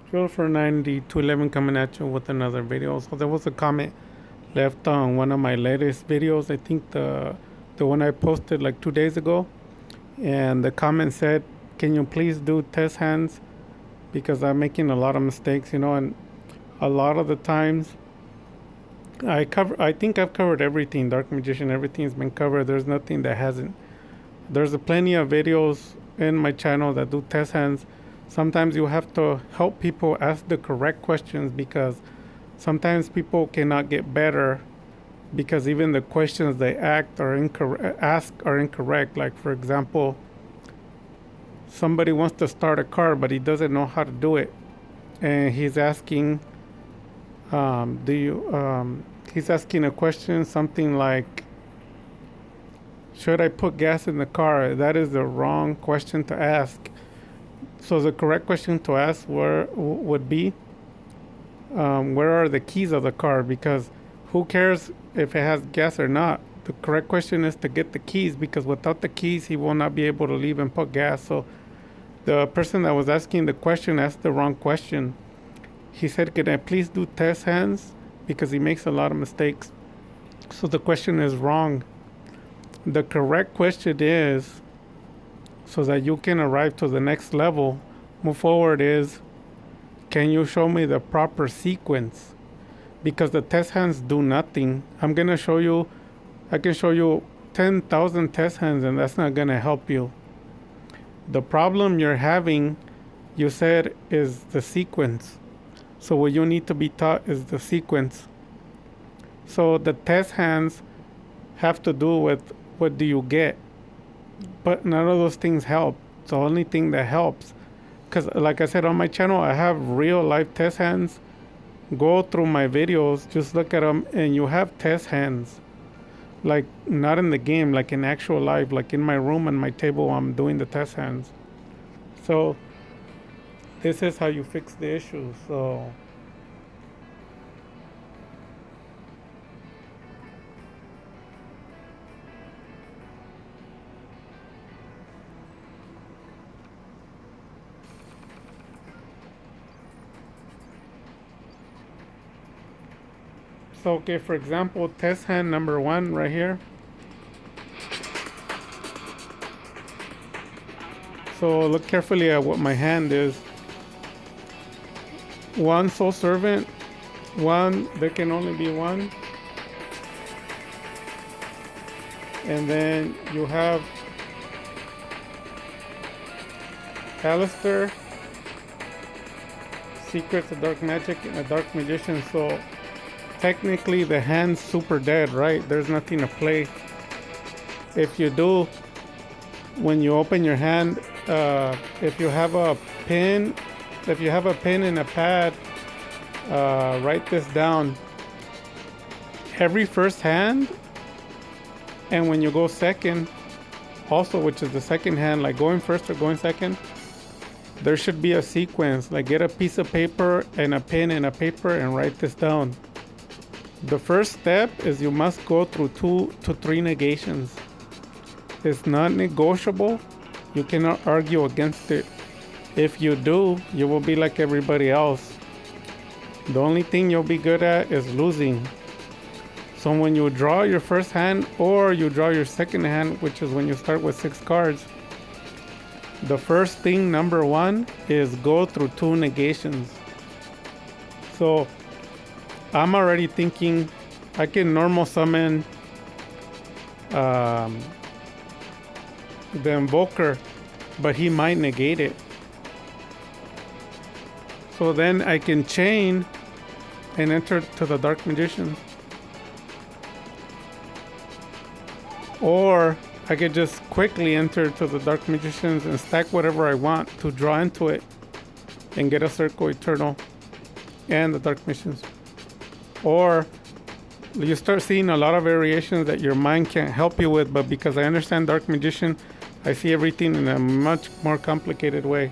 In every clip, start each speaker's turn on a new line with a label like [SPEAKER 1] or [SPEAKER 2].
[SPEAKER 1] Drill for 9211 coming at you with another video. So there was a comment left on one of my latest videos. I think the one I posted like 2 days ago, and the comment said, "Can you please do test hands because I'm making a lot of mistakes, and a lot of the times I think I've covered everything, Dark Magician, everything's been covered. There's nothing that hasn't. There's a plenty of videos in my channel that do test hands. Sometimes you have to help people ask the correct questions because sometimes people cannot get better because even the questions they ask are incorrect. Like for example, somebody wants to start a car but he doesn't know how to do it, and he's asking, "Do you?" He's asking a question something like, "Should I put gas in the car?" That is the wrong question to ask. So the correct question to ask would be, where are the keys of the car? Because who cares if it has gas or not? The correct question is to get the keys, because without the keys, he will not be able to leave and put gas. So the person that was asking the question asked the wrong question. He said, "Can I please do test hands?" Because he makes a lot of mistakes. So the question is wrong. The correct question is, so that you can arrive to the next level, move forward, is, can you show me the proper sequence? Because the test hands do nothing. I'm going to show you, I can show you 10,000 test hands and that's not going to help you. The problem you're having, you said, is the sequence. So what you need to be taught is the sequence. So the test hands have to do with what do you get. But none of those things help. The only thing that helps, because like I said on my channel, I have real life test hands. Go through my videos, just look at them, and you have test hands. Like not in the game, like in actual life, like in my room and my table, I'm doing the test hands. So this is how you fix the issue. So okay, for example, test hand number 1 right here. So look carefully at what my hand is. 1 soul servant, 1, there can only be 1. And then you have Alistair, Secrets of Dark Magic, and a Dark Magician. So technically the hand's super dead, right? There's nothing to play. If you do, when you open your hand, if you have a pen and a pad, write this down. Every first hand, and when you go second, also, which is the second hand, like going first or going second, there should be a sequence. Like get a piece of paper and a pen and a paper and write this down. The first step is you must go through 2 to 3 negations. It's not negotiable. You cannot argue against it. If you do, you will be like everybody else. The only thing you'll be good at is losing. So when you draw your first hand or you draw your second hand, which is when you start with 6 cards, the first thing, number 1, is go through 2 negations. So I'm already thinking I can normal summon the invoker, but he might negate it. So then I can chain and enter to the Dark Magicians. Or I could just quickly enter to the Dark Magicians and stack whatever I want to draw into it and get a Circle Eternal and the Dark Magicians. Or you start seeing a lot of variations that your mind can't help you with, but because I understand Dark Magician, I see everything in a much more complicated way.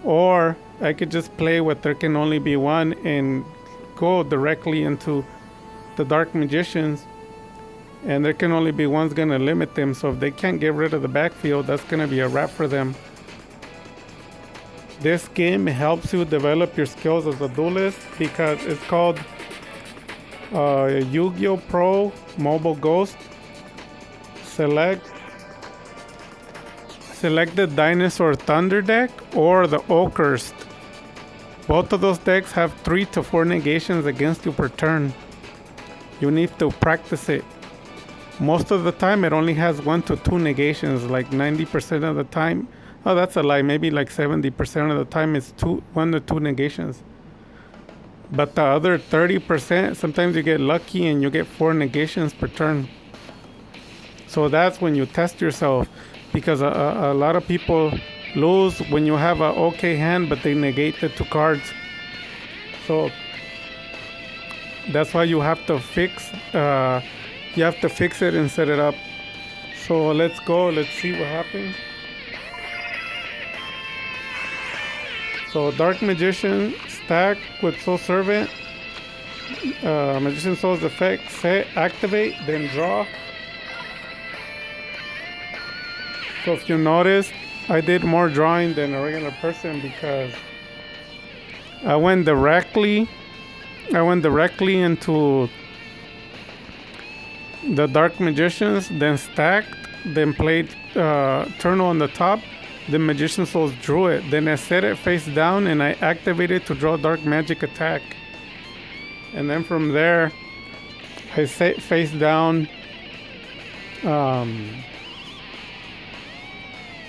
[SPEAKER 1] Or I could just play with there can only be 1 and go directly into the Dark Magicians, and there can only be 1's going to limit them. So if they can't get rid of the backfield, that's going to be a wrap for them. This game helps you develop your skills as a duelist because it's called Yu-Gi-Oh! Pro Mobile Ghost. Select the Dinosaur Thunder deck or the Oakhurst. Both of those decks have 3 to 4 negations against you per turn. You need to practice it. Most of the time it only has 1 to 2 negations, like 90% of the time. Oh, that's a lie. Maybe like 70% of the time it's 1 to 2 negations. But the other 30%, sometimes you get lucky and you get 4 negations per turn. So that's when you test yourself, because a lot of people lose when you have an okay hand, but they negate the 2 cards. So that's why you have to fix it and set it up. So let's go. Let's see what happens. So Dark Magician stack with Soul Servant. Magician Soul's effect, set, activate, then draw. So if you notice, I did more drawing than a regular person because I went directly into the Dark Magicians, then stacked, then played Turtle on the top. The Magician Souls drew it. Then I set it face down and I activated to draw Dark Magic Attack. And then from there, I set face down.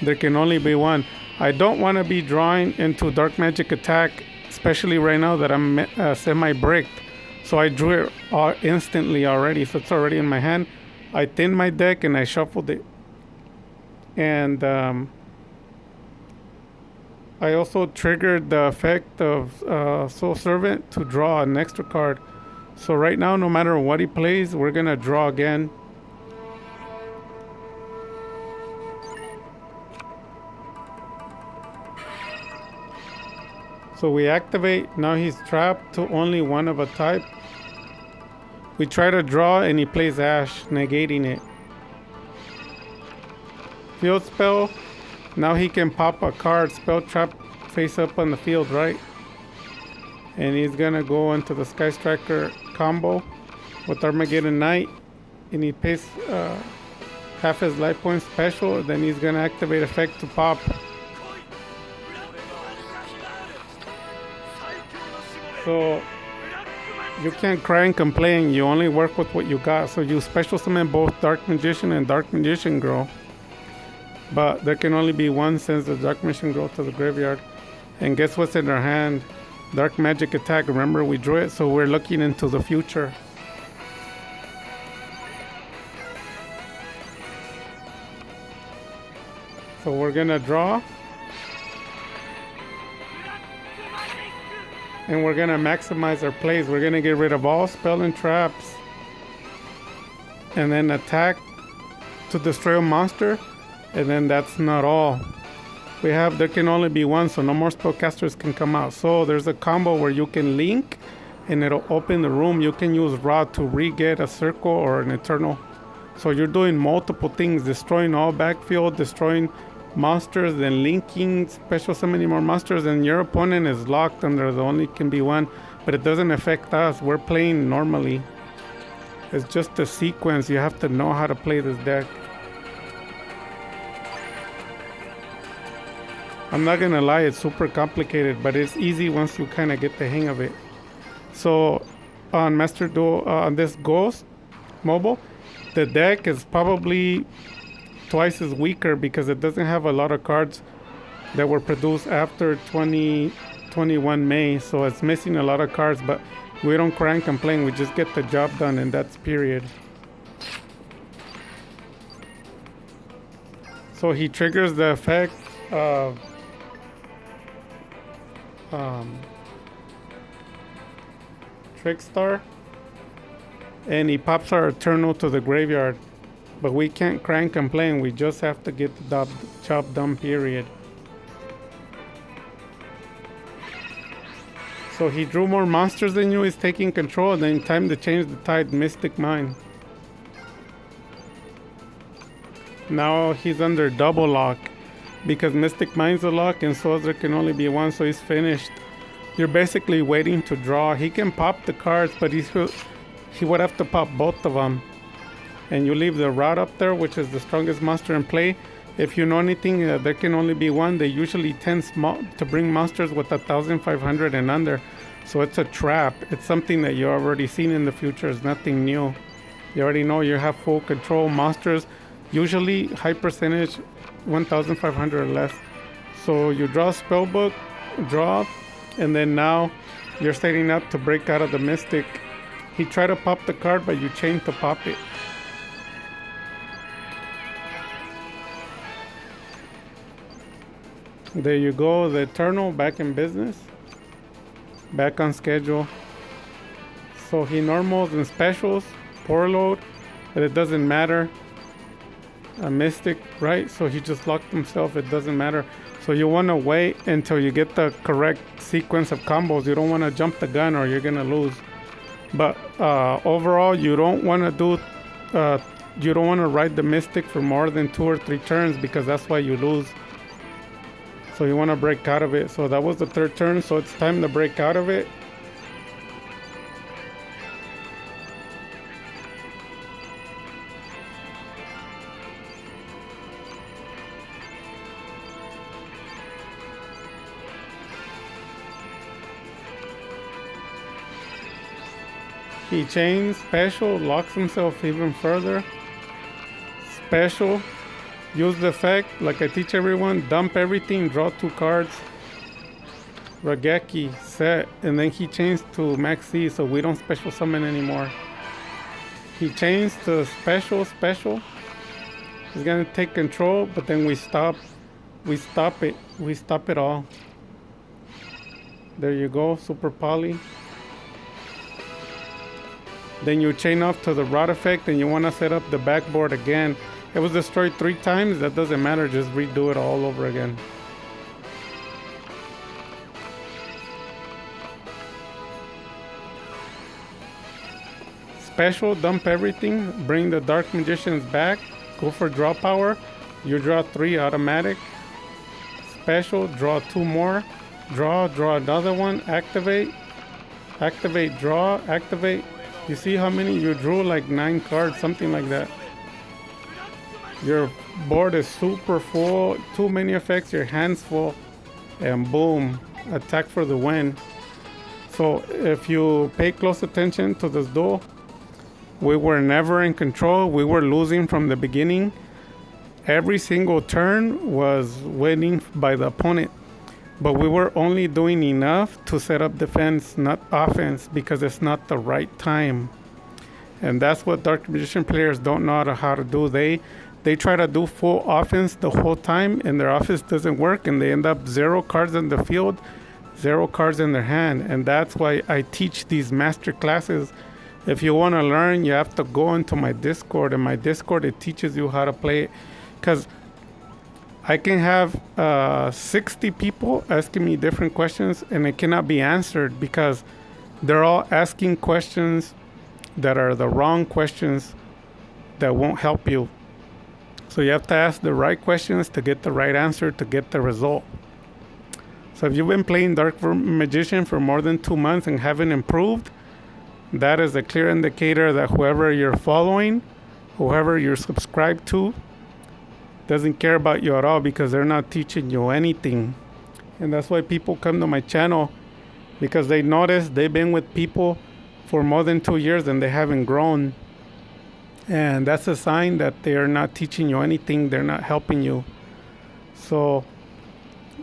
[SPEAKER 1] There can only be one. I don't want to be drawing into Dark Magic Attack, especially right now that I'm semi-bricked. So I drew it instantly already, so it's already in my hand. I thinned my deck and I shuffled it. And I also triggered the effect of Soul Servant to draw an extra card. So right now, no matter what he plays, we're going to draw again. So we activate. Now he's trapped to only one of a type. We try to draw and he plays Ash, negating it. Field spell. Now he can pop a card, spell trap face up on the field, right? And he's gonna go into the Sky Striker combo with Armageddon Knight. And he pays half his life point special. Then he's gonna activate effect to pop. So you can't cry and complain. You only work with what you got. So you special summon both Dark Magician and Dark Magician Girl. But there can only be one, since the Dark Magician Girl to the graveyard. And guess what's in her hand? Dark Magic Attack. Remember, we drew it, so we're looking into the future. So we're gonna draw. And we're gonna maximize our plays. We're gonna get rid of all spell and traps. And then attack to destroy a monster. And then that's not all. There can only be one, so no more spellcasters can come out. So there's a combo where you can link and it'll open the room. You can use Rod to re-get a circle or an eternal. So you're doing multiple things, destroying all backfield, destroying monsters, then linking, special summoning more monsters, and your opponent is locked and there only can be one. But it doesn't affect us. We're playing normally. It's just a sequence. You have to know how to play this deck. I'm not gonna lie, it's super complicated, but it's easy once you kind of get the hang of it. So on Master Duel, on this Ghost mobile, the deck is probably twice as weaker because it doesn't have a lot of cards that were produced after 2021 May. So it's missing a lot of cards, but we don't cry and complain. We just get the job done, and that's period. So he triggers the effect of Trickstar, and he pops our Eternal to the graveyard. But we can't cry and complain. We just have to get the job done, period. So he drew more monsters than you. He's taking control. And then time to change the tide. Mystic Mine. Now he's under double lock. because Mystic Mind's a lock and so there can only be one, so he's finished. You're basically waiting to draw. He can pop the cards, but he would have to pop both of them. And you leave the Rod up there, which is the strongest monster in play. If you know anything, there can only be one. They usually tend to bring monsters with 1,500 and under. So it's a trap. It's something that you've already seen in the future. It's nothing new. You already know you have full control. Monsters, usually high percentage, 1,500 or less. So you draw Spellbook, draw, and then now you're setting up to break out of the Mystic. He tried to pop the card, but you chain to pop it. There you go, the Eternal back in business. Back on schedule. So he normals and specials, poor load, but it doesn't matter. A Mystic, right? So he just locked himself, it doesn't matter. So you want to wait until you get the correct sequence of combos. You don't want to jump the gun or you're going to lose. But overall, you don't want to you don't want to ride the Mystic for more than 2 or 3 turns because that's why you lose. So you want to break out of it. So that was the 3rd turn, so it's time to break out of it. He chains, special, locks himself even further. Special. Use the effect, like I teach everyone, dump everything, draw 2 cards. Rageki, set, and then he changed to Max C, so we don't special summon anymore. He changed to special. He's gonna take control, but then we stop it all. There you go, Super Poly. Then you chain off to the Rod effect, and you wanna set up the backboard again. It was destroyed 3 times, that doesn't matter, just redo it all over again. Special, dump everything, bring the Dark Magicians back, go for draw power, you draw 3 automatic. Special, draw 2 more, draw another one, activate, draw, activate. You see how many you drew? Like 9 cards, something like that. Your board is super full, too many effects, your hand's full, and boom, attack for the win. So if you pay close attention to this duel, we were never in control. We were losing from the beginning. Every single turn was winning by the opponent, but we were only doing enough to set up defense, not offense, because it's not the right time. And that's what Dark Magician players don't know how to do. They try to do full offense the whole time, and their offense doesn't work, and they end up 0 cards in the field, 0 cards in their hand. And that's why I teach these master classes. If you want to learn, you have to go into my Discord. In my Discord, it teaches you how to play it. Because I can have 60 people asking me different questions, and it cannot be answered because they're all asking questions that are the wrong questions that won't help you. So you have to ask the right questions to get the right answer, to get the result. So if you've been playing Dark Magician for more than 2 months and haven't improved, that is a clear indicator that whoever you're following, whoever you're subscribed to, doesn't care about you at all because they're not teaching you anything. And that's why people come to my channel, because they notice they've been with people for more than 2 years and they haven't grown. And that's a sign that they're not teaching you anything, they're not helping you. So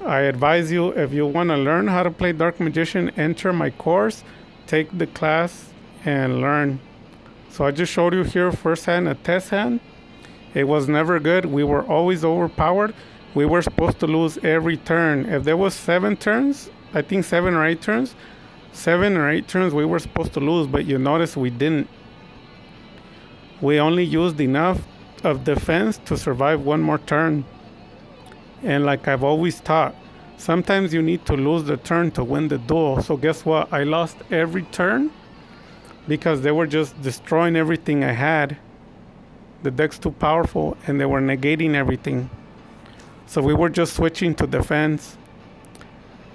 [SPEAKER 1] I advise you, if you want to learn how to play Dark Magician, enter my course, take the class, and learn. So I just showed you here first hand, a test hand. It was never good. We were always overpowered. We were supposed to lose every turn. If there was 7 turns, I think 7 or 8 turns, 7 or 8 turns we were supposed to lose, but you notice we didn't. We only used enough of defense to survive 1 more turn. And like I've always taught, sometimes you need to lose the turn to win the duel. So guess what? I lost every turn because they were just destroying everything I had. The deck's too powerful and they were negating everything. So we were just switching to defense.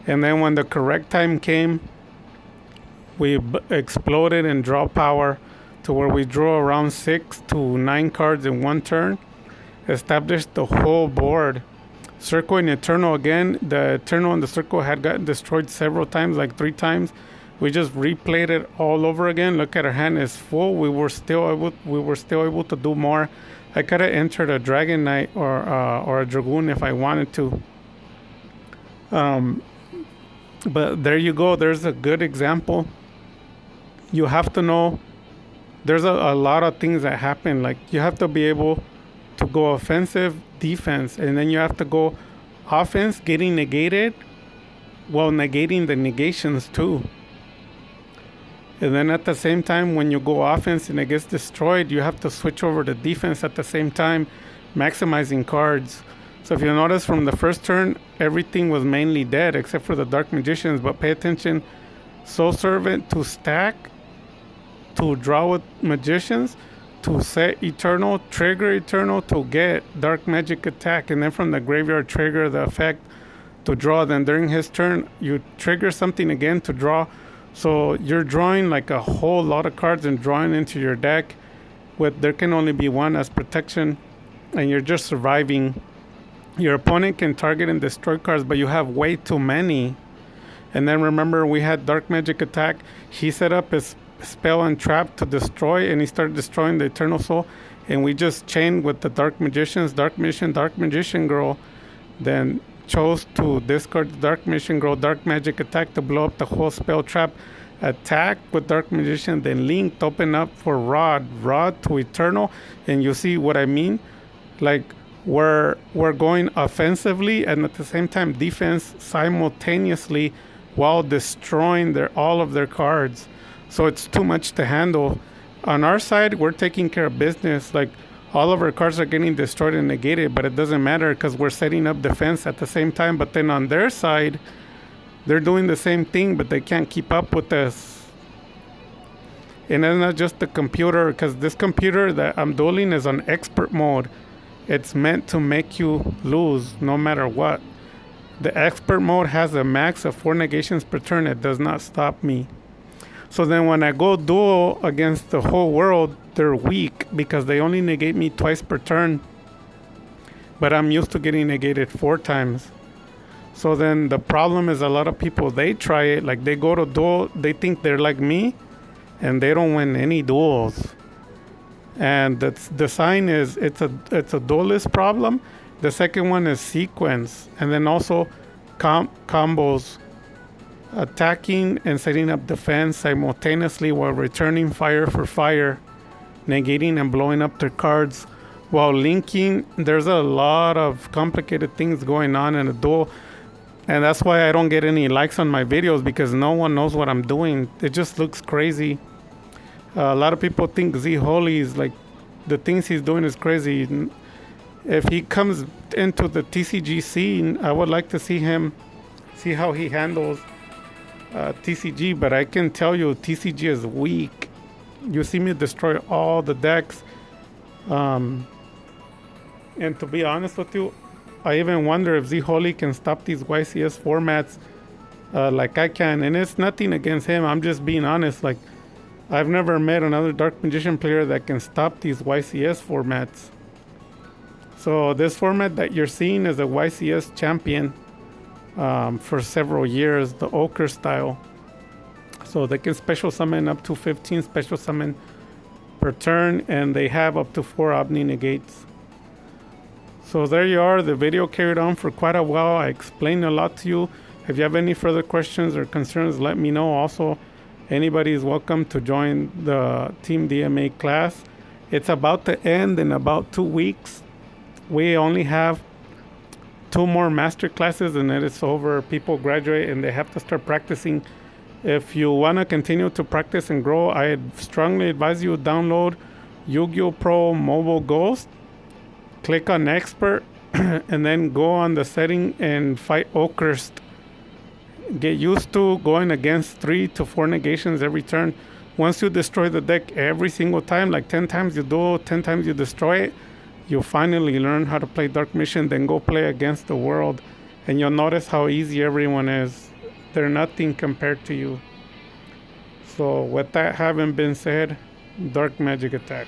[SPEAKER 1] And then when the correct time came, we exploded and draw power to where we drew around 6 to 9 cards in one turn, established the whole board. Circle and Eternal again. The Eternal and the Circle had gotten destroyed several times, like 3 times. We just replayed it all over again. Look at our hand is full. We were still able to do more. I could have entered a Dragon Knight or a Dragoon if I wanted to. But there you go. There's a good example. You have to know there's a lot of things that happen. Like you have to be able to go offensive, defense, and then you have to go offense, getting negated while negating the negations too. And then at the same time, when you go offense and it gets destroyed, you have to switch over to defense at the same time, maximizing cards. So if you notice from the first turn, everything was mainly dead except for the Dark Magicians. But pay attention, Soul Servant to stack, to draw with Magicians, to set Eternal, trigger Eternal to get Dark Magic attack, and then from the graveyard trigger the effect to draw. Then during his turn, you trigger something again to draw. So you're drawing like a whole lot of cards and drawing into your deck with there can only be one as protection, and you're just surviving. Your opponent can target and destroy cards, but you have way too many. And then remember, we had Dark Magic attack. He set up his spell and trap to destroy, and he started destroying the Eternal Soul, and we just chained with the Dark Magicians, Dark Magician Girl, then chose to discard the Dark Magician Girl, Dark Magic attack to blow up the whole spell trap, attack with Dark Magician, then linked, open up for Rod to Eternal. And you see what I mean? Like we're going offensively and at the same time defense simultaneously while destroying all of their cards. So it's too much to handle. On our side, we're taking care of business. Like all of our cards are getting destroyed and negated, but it doesn't matter because we're setting up defense at the same time. But then on their side, they're doing the same thing, but they can't keep up with us. And it's not just the computer, because this computer that I'm dueling is on expert mode. It's meant to make you lose no matter what. The expert mode has a max of 4 negations per turn. It does not stop me. So then when I go duel against the whole world, they're weak because they only negate me twice per turn. But I'm used to getting negated 4 times. So then the problem is a lot of people, they try it, like they go to duel, they think they're like me, and they don't win any duels. And the sign is it's a duelist problem. The second one is sequence, and then also combos. Attacking and setting up defense simultaneously while returning fire for fire, negating and blowing up their cards while linking. There's a lot of complicated things going on in a duel, and that's why I don't get any likes on my videos, because no one knows what I'm doing. It just looks crazy. A lot of people think Z Holy is like, the things he's doing is crazy. If he comes into the TCG scene, I would like to see how he handles TCG, but I can tell you TCG is weak. You see me destroy all the decks, and to be honest with you, I even wonder if Z Holy can stop these YCS formats like I can. And it's nothing against him, I'm just being honest. Like I've never met another Dark Magician player that can stop these YCS formats. So this format that you're seeing is a YCS champion for several years, the Ochre style. So they can special summon up to 15 special summon per turn, and they have up to 4 Omni negates. So there you are. The video carried on for quite a while. I explained a lot to you. If you have any further questions or concerns, let me know. Also, anybody is welcome to join the Team DMA class. It's about to end in about 2 weeks. We only have 2 more master classes and then it's over. People graduate and they have to start practicing. If you want to continue to practice and grow, I strongly advise you download Yu-Gi-Oh! Pro Mobile Ghost. Click on Expert and then go on the setting and fight Oakhurst. Get used to going against 3 to 4 negations every turn. Once you destroy the deck every single time, like 10 times you do, 10 times you destroy it, you'll finally learn how to play Dark Mission, then go play against the world, and you'll notice how easy everyone is. They're nothing compared to you. So with that having been said, Dark Magic Attack.